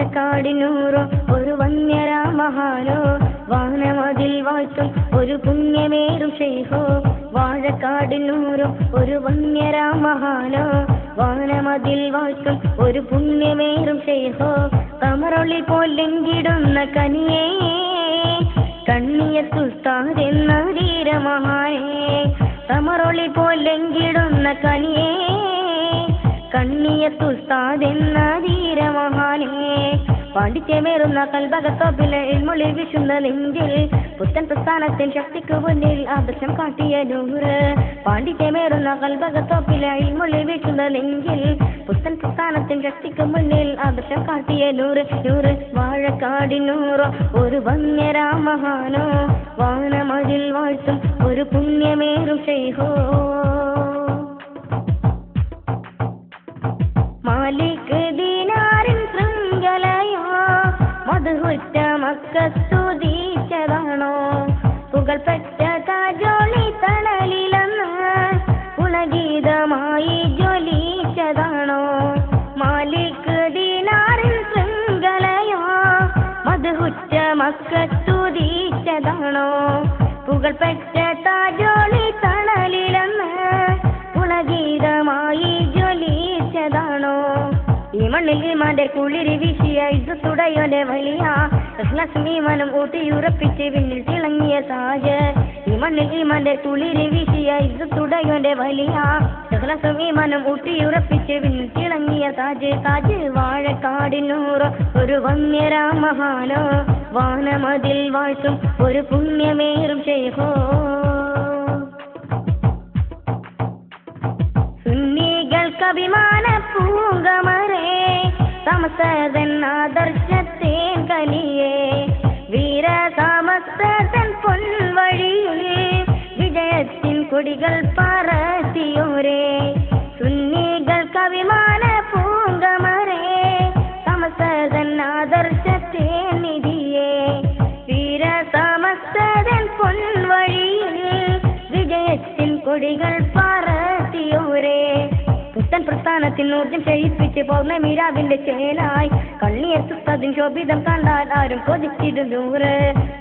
വാഴക്കാടിനൂറോ ഒരു വന്യരാമഹാനോ വാനമതിൽ വാഴ്ത്തും ഒരു പുണ്യമേറും ഷെയ്ഖോ വാഴക്കാടിനൂറോ ഒരു വന്യരാമഹാനോ വാനമതിൽ വാഴ്ത്തും ഒരു പുണ്യമേറും ഷെയ്ഖോ കമറൊളി പോലെങ്കിടുന്ന കനിയേ കണ്ണിയത്തുസ്താദെന്ന ധീരമഹാനേ കമറൊളി പോലെങ്കിടുന്ന കനിയേ കണ്ണിയത്തുസ്താദെന്ന ധീരമഹാനേ പാണ്ഡിത്യമേറുന്ന കൽബകത്തോപ്പിലെ ഇൽമൊളി വിശുന്ന നെഞ്ചിൽ പുത്തൻ പ്രസ്ഥാനത്തിൽ ശക്തിക്ക് മുന്നിൽ ആദർശം കാട്ടിയ നൂറ് പാണ്ഡിത്യമേറുന്ന കൽബകത്തോപ്പിലെ ഇൽമൊളി വിശുന്ന നെഞ്ചിൽ പുത്തൻ പ്രസ്ഥാനത്തിൽ ശക്തിക്ക് മുന്നിൽ ആദർശം കാട്ടിയ നൂറ് നൂറ് വാഴക്കാടിനൂറോ ഒരു വന്യരാമഹാനോ വാനമതിൽ വാഴ്ത്തും ഒരു പുണ്യമേറും ഷെയ്ഖോ മാലിക് ദീനാറിൻ ശൃംഖലയോ മധുഹുറ്റ മക്കസ്തുതിച്ചതാണോ പുകൾപ്പെട്ട താജോളി തണലിലെന്ന് പുളഗീതമായി ജ്വലിച്ചതാണോ മാലിക് ദീനാറിൻ ശൃംഖലയോ മധുഹുറ്റ മക്കസ്തുതിച്ചതാണോ പുകൾപ്പെട്ട താജോളി തണലിലെന്ന് പുളഗീതമായി ജ്വലിച്ചതാണോ ഈ മണ്ണിൽ ഈമാന്റെ കുളിരി വീശിയ ഇസ്സത്തുടയോന്റെ വലിയ ഇഖ്ലാസും ഊട്ടിയുറപ്പിച്ച് വിണ്ണിൽ തിളങ്ങിയ താജ് ഈ മണ്ണിൽ ഈമാന്റെ കുളിരി വീശിയ ഇസ്സത്തുടയോന്റെ വലിയ ഇഖ്ലാസും ഊട്ടിയുറപ്പിച്ച് വിണ്ണിൽ തിളങ്ങിയ താജ് താജ് വാഴക്കാടിനൂറോ ഒരു വന്യരാമഹാനോ വാനമതിൽ വാഴ്ത്തും ഒരു പുണ്യമേറും ഷെയ്ഖോ സുന്നികൾക്കഭിമാന പൂങ്കമരേ സമസ്തൻ ആദർശത്തേൻ കനിയേ വീര സമസ്തൻ പൊൻവഴിയിൽ വിജയത്തിൻ കൊടികൾ പറത്തിയോരേ സുന്നികൾക്കഭിമാന പൂങ്കമരേ സമസ്തൻ ആദർശത്തേൻ നിധിയേ വീര സമസ്തൻ പൊൻവഴിയിൽ വിജയത്തിൻ കൊടികൾ പറത്തിയോരേ പുത്തൻ പ്രസ്ഥാനത്തിൽ ഊർജം ക്ഷയിപ്പിച്ച് പൗർണമിരാവിന്റെ ചേലായി കണ്ണിയെത്തുന്നതിൻ ശോഭിതം കണ്ടാൽ ആരും കൊതിച്ചിരുന്നൂറ്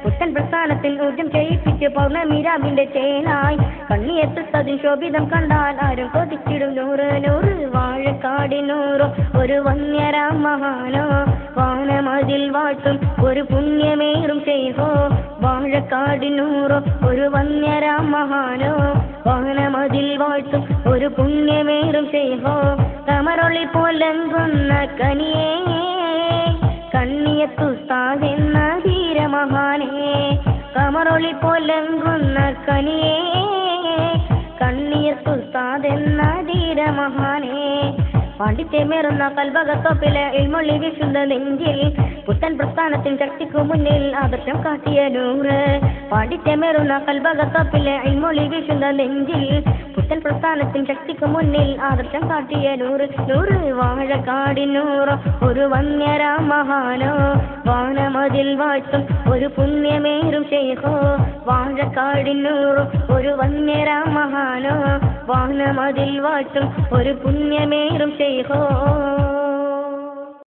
പുത്തൻ പ്രസ്ഥാനത്തിൽ ഊർജം ക്ഷയിപ്പിച്ച് പൗർണമിരാവിന്റെ ചേലായി കണ്ണിയെത്തുന്നതിൻ ശോഭിതം കണ്ടാൽ ആരും കൊതിച്ചിരുന്നൂറ് നൂറ് വാഴക്കാടിനൂറോ ഒരു വന്യരാമഹാനോ വാനമതിൽ വാഴ്ത്തും ഒരു പുണ്യമേറും ഷെയ്ഖോ വാഴക്കാടിനൂറോ ഒരു വന്യരാമഹാനോ വാനമതിൽ വാഴ്ത്തും ഒരു പുണ്യമേറും ഷെയ്ഖോ കമറൊളി പോലങ്കുന്ന കനിയേ കണ്ണിയത്തുസ്താദെന്ന ധീരമഹാനേ കമറൊളി പോലങ്കുന്ന കനിയേ കണ്ണിയത്തുസ്താദെന്ന ധീരമഹാനേ പാണ്ഡിത്യമേറുന്ന കൽബകത്തോപ്പിലെ ഇൽമൊളി വിശുന്ന നെഞ്ചിൽ പുത്തൻ പ്രസ്ഥാനത്തിൽ ശക്തിക്കു മുന്നിൽ ആദർശം കാട്ടിയ നൂറ് പാണ്ഡിത്യമേറുന്ന കൽബകത്തോപ്പിലെ ഇൽമൊളി വിശുന്ന നെഞ്ചിൽ പുത്തൻ പ്രസ്ഥാനത്തിൽ ശക്തിക്കു മുന്നിൽ ആദർശം കാട്ടിയ നൂറ് നൂറ് വാഴക്കാടിനൂറോ ഒരു വന്യരാമഹാനോ വാനമതിൽ വാഴ്ത്തും ഒരു പുണ്യമേറും ഷെയ്ഖോ വാഴക്കാടിനൂറോ ഒരു വന്യരാമഹാനോ വാനമതിൽ വാഴ്ത്തും ഒരു പുണ്യമേറും ഷെയ്ഖോ